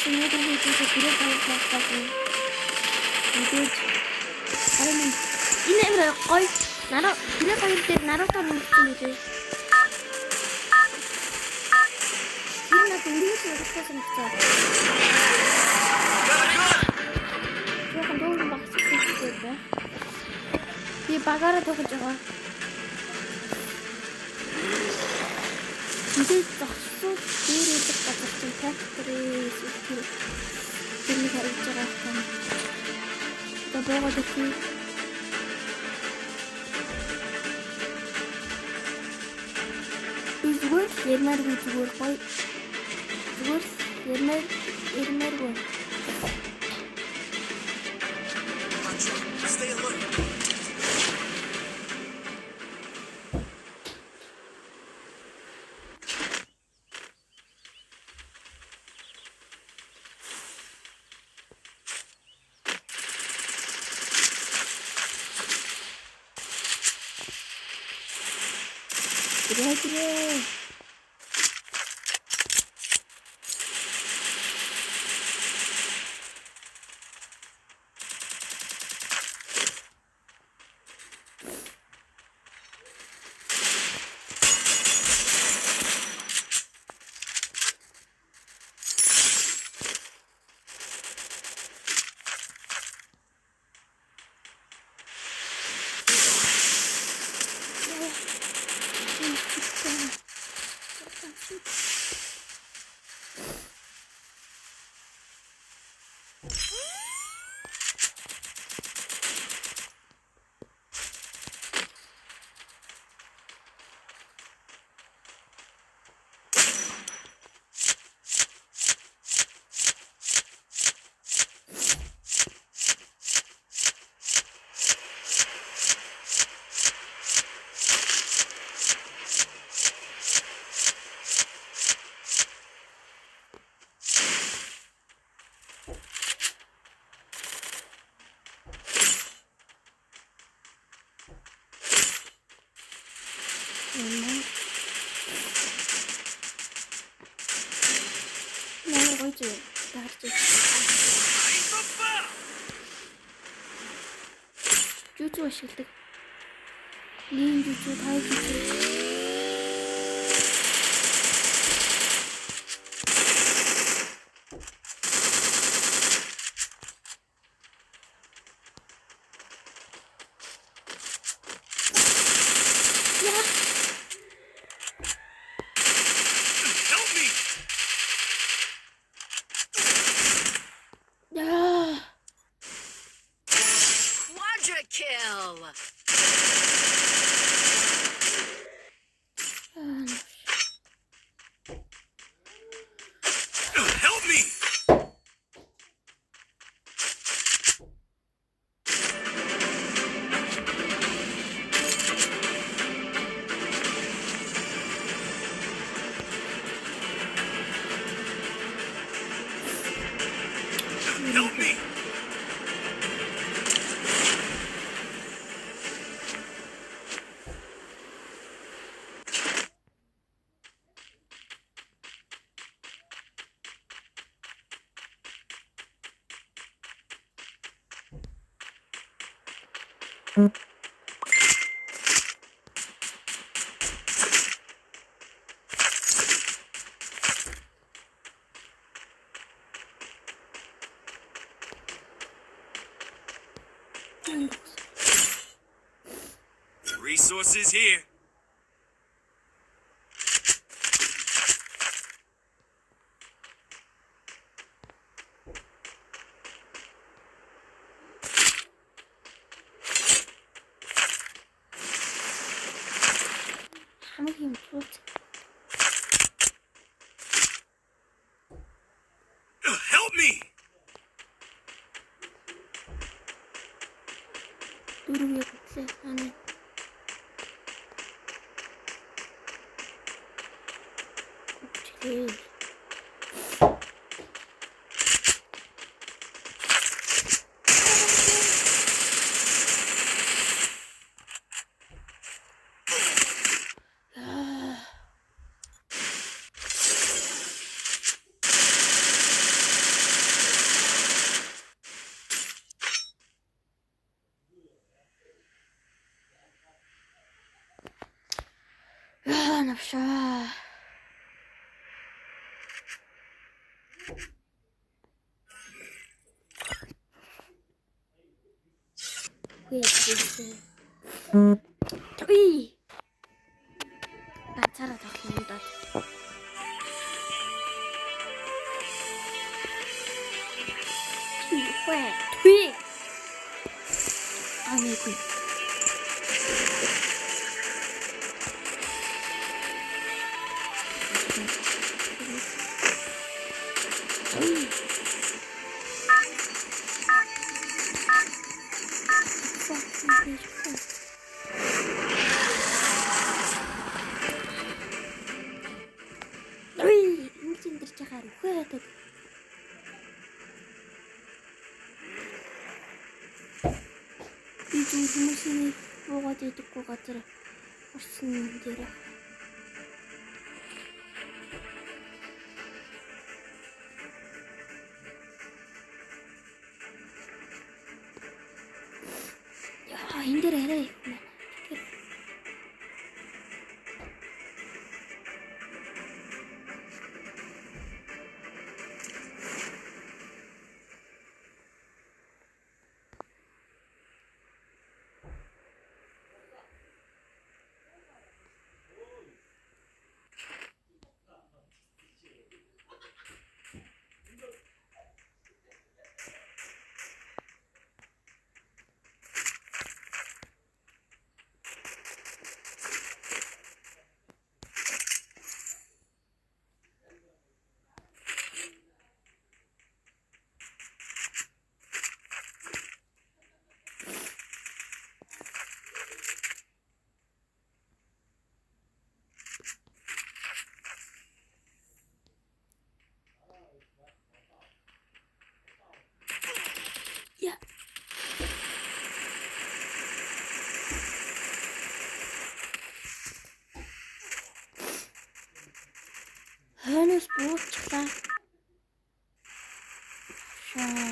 Sini terus itu segera kalau aku itu kalian ini berapa koi naruh tidak kali naruh kan itu ini tunggu sudah selesai saya akan tunggu sampai sih ya di pagar atau kecewa 이제 쏙 뒤로 딱 같은 팩트리 스킬 재미가 있더라 나 뭐가 됐지 이걸 옛날에 이걸 거의 이걸 옛날 거 그래 나는 거지 나 할지 쭈쭈 하실 때 닌 쭈쭈 다이 쭈쭈 Help me! Resources here. Help me! 누르겠지 안에 그렇지 야. 'Help навшаа. Үй. Ганцаараа тоглоно юм даа. Үй. Амигүй. Ой, энэ дэрч яхаар үхээд. Би хүмүүсийн буугаад идэггүй газар орсон юм дээр. Яа, энэ дээр арай их байна. Я. Ханаас буучлаа. Шаа.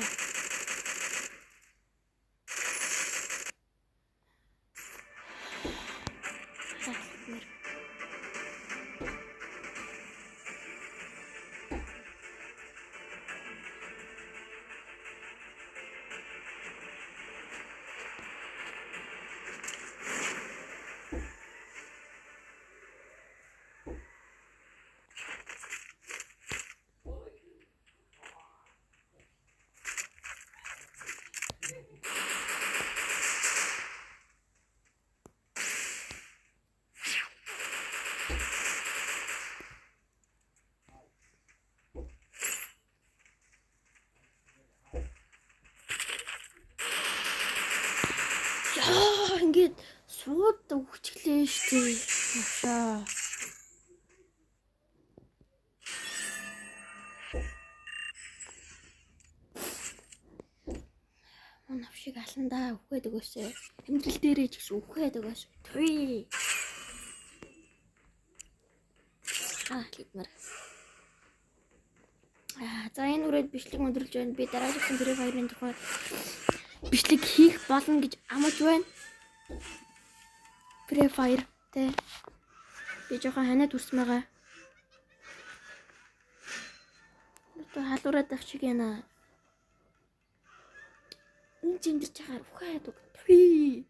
Яа, ингээд сууд өгчлээ штий. Навшаа. Навшиг аландаа үхээд өгөөсэй. Амьдрал дээрээ ч гэсэн үхээд өгөөсэй. Туй. Лидмэр. За энэ үрээд бичлэг өндөрлж байна. Би дараагийн Free Fire-ын тухай бичлэг хийх болно гэж амлаж байна. Free Fire тэ. Би жоохон ханаад үрсэн байгаа. Одоо халуураад ах шиг яана. Энд зэмдэрч байгаа ухаад. Туй.